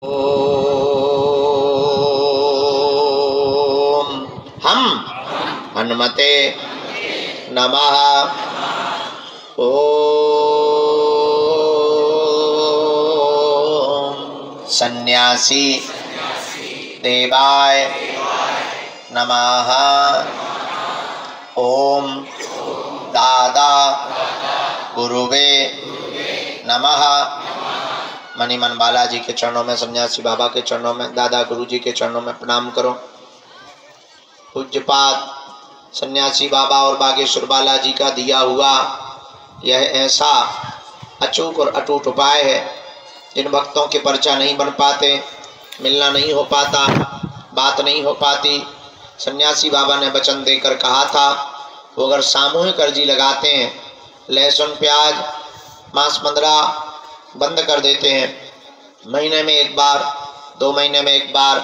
ओम हम हनुमते नमः। ओम सन्यासी देवाय नमः। ओम दादा गुरुवे नमः। मणिमन बालाजी के चरणों में, सन्यासी बाबा के चरणों में, दादा गुरु जी के चरणों में प्रणाम करो। पूज्यपाद सन्यासी बाबा और बागेश्वर बालाजी का दिया हुआ यह ऐसा अचूक और अटूट उपाय है, जिन भक्तों के पर्चा नहीं बन पाते, मिलना नहीं हो पाता, बात नहीं हो पाती, सन्यासी बाबा ने वचन देकर कहा था वो अगर सामूहिक अर्जी लगाते हैं, लहसुन प्याज मांस मंदरा बंद कर देते हैं, महीने में एक बार, 2 महीने में एक बार,